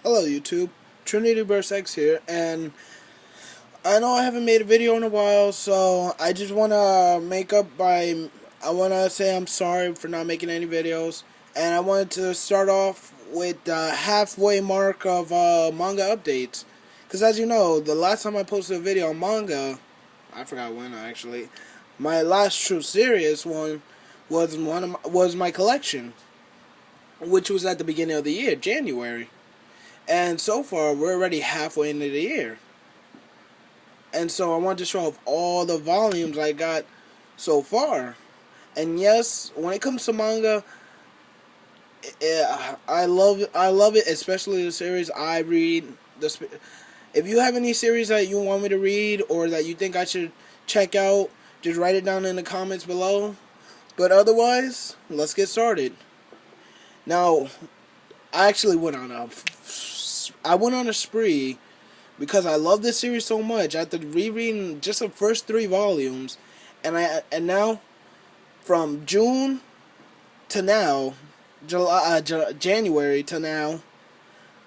Hello YouTube, Trinity Burst X here, and I know I haven't made a video in a while, so I just want to I want to say I'm sorry for not making any videos, and I wanted to start off with the halfway mark of manga updates, because as you know, the last time I posted a video on manga, I forgot when actually, my last true serious one was my collection, which was at the beginning of the year, January. And so far, we're already halfway into the year. And so I want to show off all the volumes I got so far. And yes, when it comes to manga, I love it, especially the series I read. If you have any series that you want me to read or that you think I should check out, just write it down in the comments below. But otherwise, let's get started. Now, I actually went on a spree because I love this series so much. After rereading just the first 3 volumes, and now from June to now, January to now,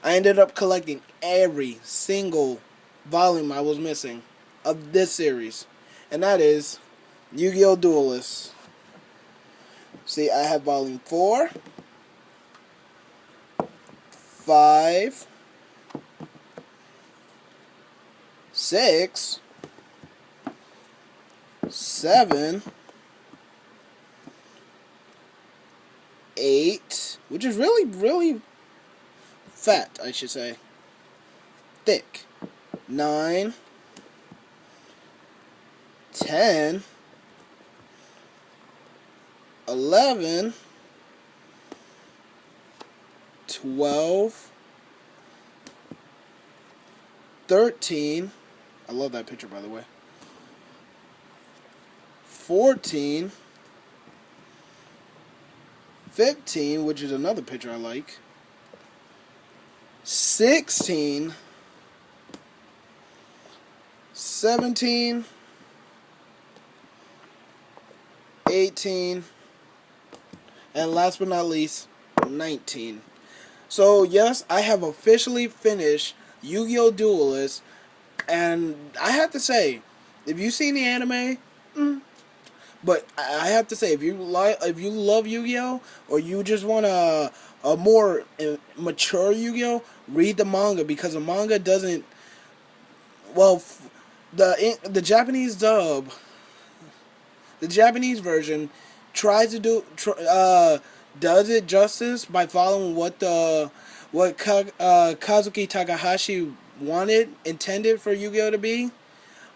I ended up collecting every single volume I was missing of this series, and that is Yugioh Duelist. See, I have volume 4, 5, 6, 7, 8, which is really fat, I should say. Thick. 9, 10, 11, 12, 13, I love that picture by the way, 14, 15, which is another picture I like, 16, 17, 18, and last but not least, 19. So yes, I have officially finished Yugioh Duelist, and I have to say, if you've seen the anime, but I have to say, if you love Yu-Gi-Oh, or you just want a more mature Yu-Gi-Oh, read the manga, because the manga doesn't. Well, the Japanese dub, the Japanese version, tries to does it justice by following what Kazuki Takahashi intended for Yu-Gi-Oh to be,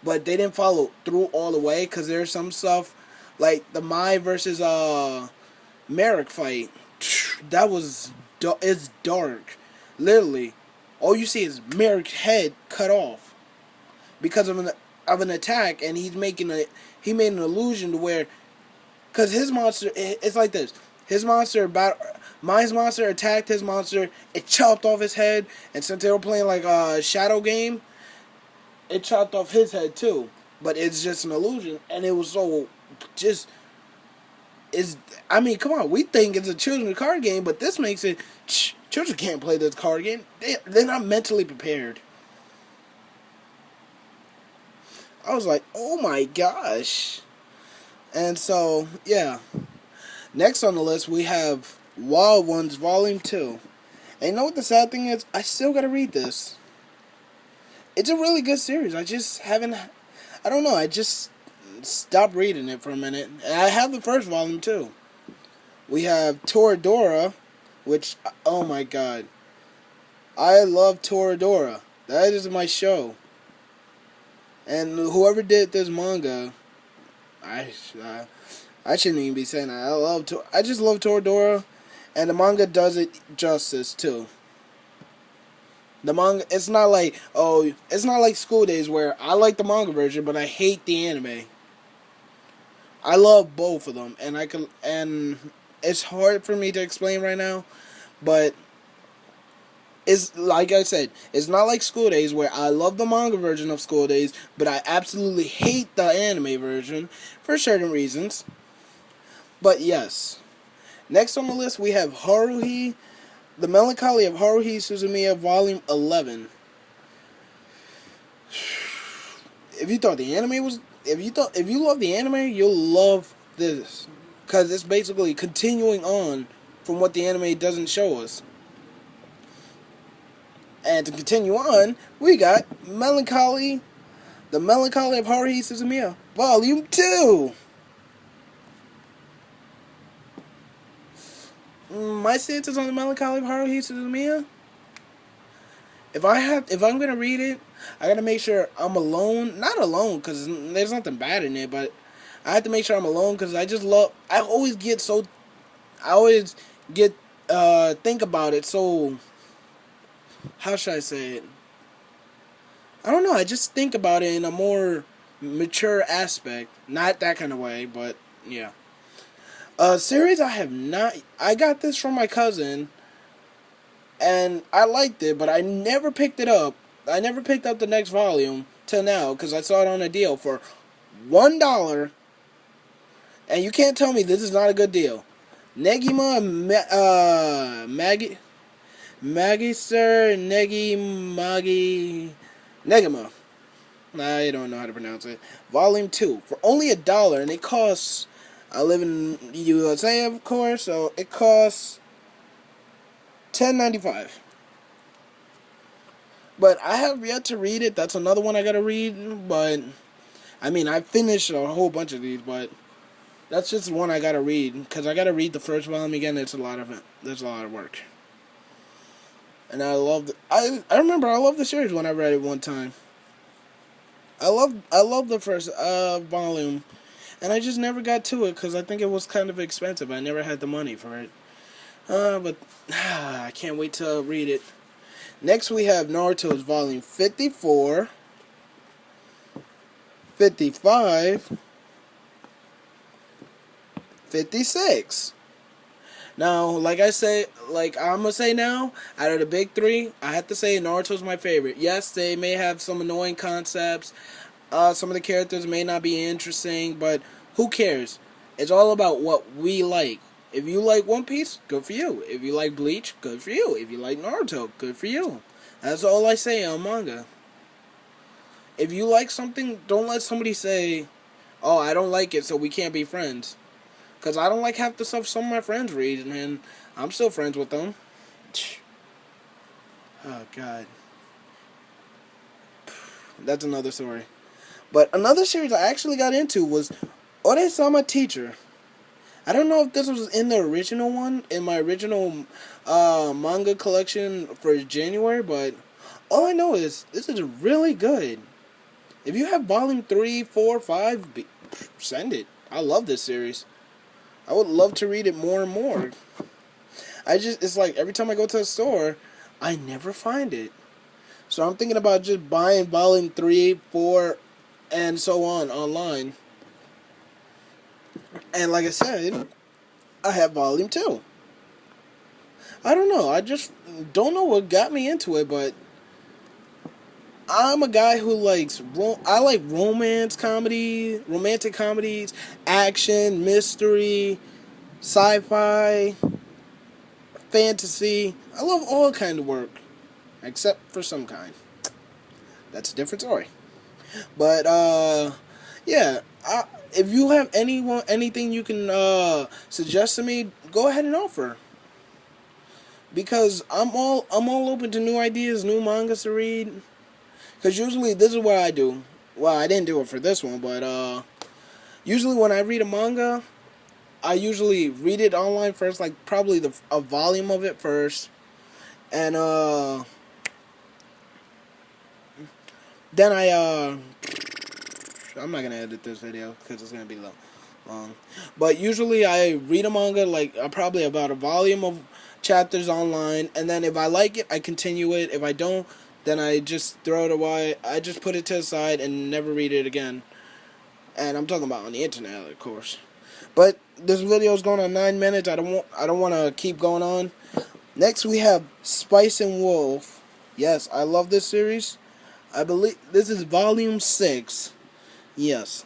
but they didn't follow through all the way, because there's some stuff like the Mai versus Merrick fight. That was it's dark. Literally, all you see is Merrick's head cut off because of an attack, and he made an illusion to where, because his monster, it's like this. Mai's monster attacked his monster. It chopped off his head, and since they were playing like a shadow game, it chopped off his head too. But it's just an illusion, and it was so just is. I mean, come on, we think it's a children's card game, but this makes it children can't play this card game. They're not mentally prepared. I was like, oh my gosh. And so, yeah. Next on the list, we have Wild Ones Volume 2. And you know what the sad thing is? I still gotta read this. It's a really good series. I just haven't. I don't know. I just stopped reading it for a minute. And I have the first volume too. We have Toradora, which, oh my god. I love Toradora. That is my show. And whoever did this manga, I shouldn't even be saying that. I just love Toradora, and the manga does it justice too. The manga, it's not like School Days where I like the manga version but I hate the anime. I love both of them, and it's hard for me to explain right now, but it's like I said, it's not like School Days where I love the manga version of School Days, but I absolutely hate the anime version for certain reasons. But yes. Next on the list we have Haruhi The Melancholy of Haruhi Suzumiya, Volume 11. If you thought the anime was, if you love the anime, you'll love this, because it's basically continuing on from what the anime doesn't show us. And to continue on, we got Melancholy, The Melancholy of Haruhi Suzumiya, Volume 2. My stances on The Melancholy of Haruhi Suzumiya: if I'm gonna read it, I gotta make sure I'm alone. Not alone, because there's nothing bad in it, but I have to make sure I'm alone, because I always get think about it. So how should I say it? I don't know. I just think about it in a more mature aspect. Not that kind of way, but yeah. Series I have not. I got this from my cousin, and I liked it, but I never picked it up. I never picked up the next volume till now, because I saw it on a deal for $1, and you can't tell me this is not a good deal. Negima. I don't know how to pronounce it. Volume 2 for only $1, and it costs. I live in the USA, of course, so it costs $10.95. But I have yet to read it. That's another one I gotta read. But I mean, I finished a whole bunch of these, but that's just one I gotta read, because I gotta read the first volume again. There's a lot of work. And I remember I loved the series when I read it one time. I loved the first volume, and I just never got to it because I think it was kind of expensive. I never had the money for it. But I can't wait to read it. Next we have Naruto's Volume 54, 55, 56. Now, like I'm gonna say now, out of the big three, I have to say Naruto's my favorite. Yes, they may have some annoying concepts. Some of the characters may not be interesting, but who cares? It's all about what we like. If you like One Piece, good for you. If you like Bleach, good for you. If you like Naruto, good for you. That's all I say on manga. If you like something, don't let somebody say, "Oh, I don't like it, so we can't be friends." Because I don't like half the stuff some of my friends read, and I'm still friends with them. Oh, God. That's another story. But another series I actually got into was Ore-sama Teacher. I don't know if this was in the original one, in my original manga collection for January, but all I know is this is really good. If you have volume 3, 4, 5, send it. I love this series. I would love to read it more and more. It's like every time I go to a store, I never find it. So I'm thinking about just buying volume 3, 4, and so on online. And like I said, I have volume 2. I don't know. I just don't know what got me into it, but I'm a guy who I like romantic comedies, action, mystery, sci-fi, fantasy. I love all kind of work, except for some kind. That's a different story. But yeah. If you have anything you can suggest to me, go ahead and offer. Because I'm all open to new ideas, new mangas to read. Because usually this is what I do. Well, I didn't do it for this one, but usually when I read a manga, I usually read it online first, like probably a volume of it first, and then I'm not gonna edit this video because it's gonna be long. But usually I read a manga like probably about a volume of chapters online, and then if I like it, I continue it. If I don't, then I just throw it away. I just put it to the side and never read it again. And I'm talking about on the internet, of course. But this video is going on 9 minutes. I don't want to keep going on. Next we have Spice and Wolf. Yes, I love this series. I believe this is volume 6. Yes.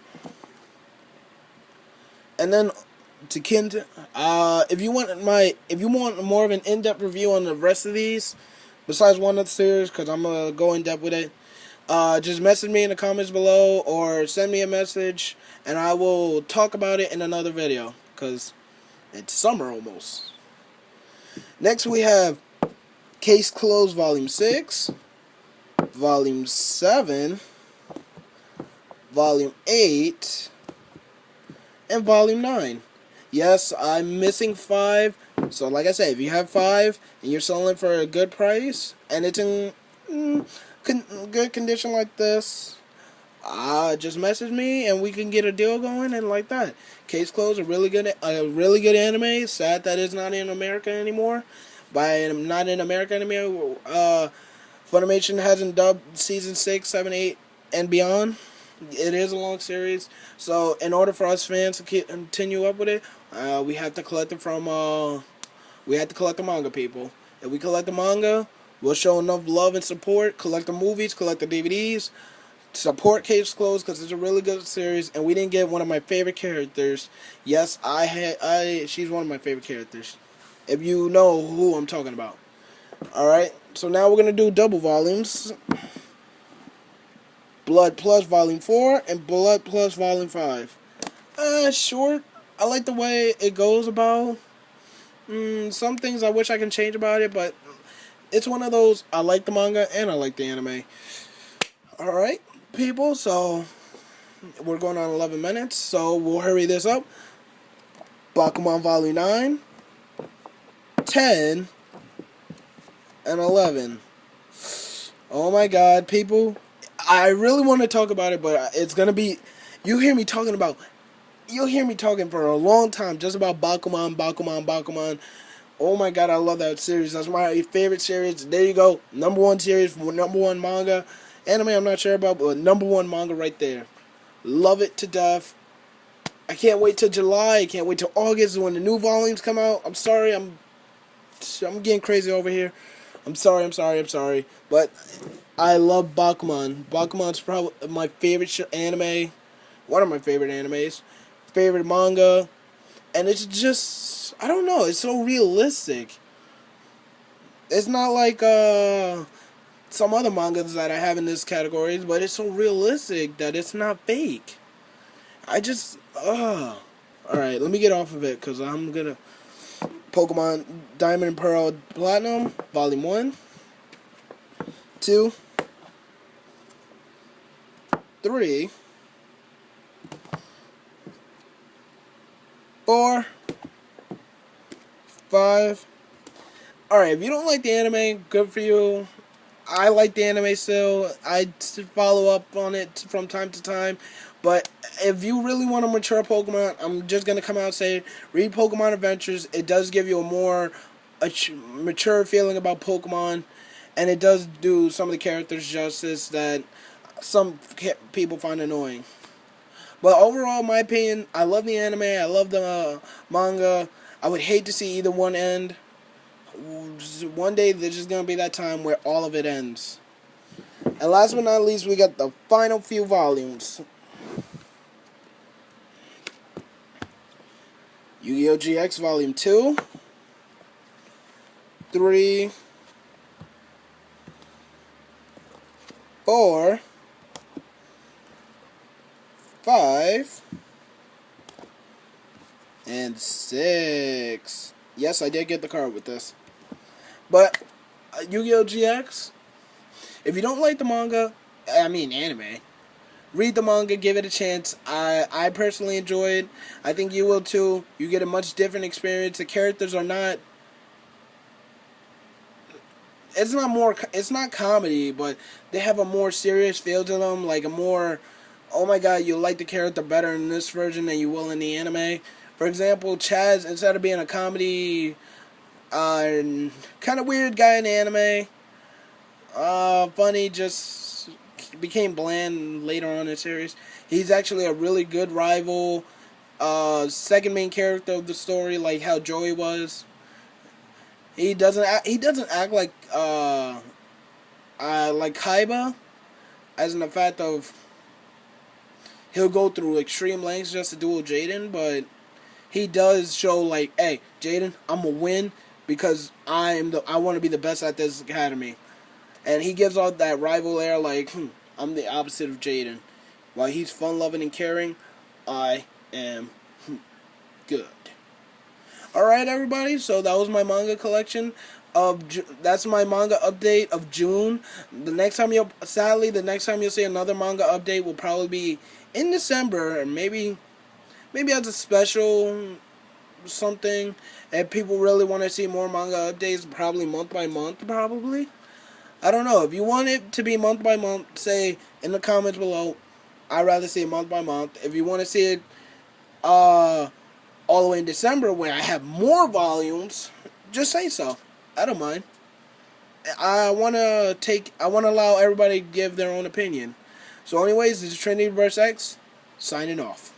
And then to Kind. If you want more of an in-depth review on the rest of these, besides one of the series, because I'm gonna go in depth with it. Just message me in the comments below or send me a message, and I will talk about it in another video. Cause it's summer almost. Next we have Case Closed Volume 6, Volume 7, Volume 8, and Volume 9. Yes, I'm missing 5. So like I said, if you have 5 and you're selling for a good price and it's in good condition like this, just message me and we can get a deal going and like that. Case Closed, a really good anime. Sad that it's not in America anymore. By not in America anymore, Funimation hasn't dubbed season 6, 7, 8, and beyond. It is a long series, so in order for us fans to continue up with it, we have to collect it from we have to collect the manga people. If we collect the manga, we'll show enough love and support. Collect the movies, collect the DVDs, support Case Closed because it's a really good series, and we didn't get one of my favorite characters. Yes, she's one of my favorite characters. If you know who I'm talking about. All right, so now we're gonna do double volumes. Blood Plus Volume 4 and Blood Plus Volume 5. Short. I like the way it goes about. Some things I wish I can change about it, but it's one of those, I like the manga and I like the anime. Alright, people, so we're going on 11 minutes, so we'll hurry this up. Bakuman Volume 9, 10, and 11. Oh my god, people. I really want to talk about it, but it's going to be... You'll hear me talking for a long time just about Bakuman. Oh my god, I love that series. That's my favorite series. There you go. Number 1 series, number 1 manga. Anime I'm not sure about, but number 1 manga right there. Love it to death. I can't wait till July. I can't wait till August when the new volumes come out. I'm sorry, I'm getting crazy over here. I'm sorry. But I love Bakuman. Bakuman's probably my favorite anime. One of my favorite animes. Favorite manga. And it's just, I don't know, it's so realistic. It's not like some other mangas that I have in this category, but it's so realistic that it's not fake. I just, Alright, let me get off of it, because I'm gonna... Pokemon Diamond and Pearl Platinum, Volume 1, 2, 3, 4, 5. Alright, if you don't like the anime, good for you. I like the anime still. I follow up on it from time to time. But if you really want to mature Pokemon, I'm just going to come out and say, read Pokemon Adventures. It does give you a more mature feeling about Pokemon. And it does do some of the characters justice that some people find annoying. But overall, in my opinion, I love the anime. I love the manga. I would hate to see either one end. One day, there's just going to be that time where all of it ends. And last but not least, we got the final few volumes. Yu-Gi-Oh! GX Volume 2, 3, 4, 5, and 6. Yes, I did get the card with this. But Yu-Gi-Oh! GX, if you don't like the manga, anime, read the manga, give it a chance. I personally enjoy it. I think you will too. You get a much different experience. The characters are not... It's not comedy, but they have a more serious feel to them. Like a more... Oh my god, you like the character better in this version than you will in the anime. For example, Chaz, instead of being a comedy... kind of weird guy in the anime. Funny, just became bland later on in the series. He's actually a really good rival. Second main character of the story, like how Joey was. He doesn't act like Kaiba, as in the fact of he'll go through extreme lengths just to duel Jaden, but he does show like, hey, Jaden, I'm gonna win because I want to be the best at this academy, and he gives out that rival air like, I'm the opposite of Jaden. While he's fun loving and caring, I am good. Alright, everybody, so that was my manga collection. That's my manga update of June. Sadly, the next time you'll see another manga update will probably be in December, and maybe as a special something. If people really want to see more manga updates, probably month by month, probably. I don't know. If you want it to be month by month, say in the comments below. I'd rather see it month by month. If you want to see it all the way in December when I have more volumes, just say so. I don't mind. I wanna allow everybody to give their own opinion. So anyways, this is Trinity vs. X, signing off.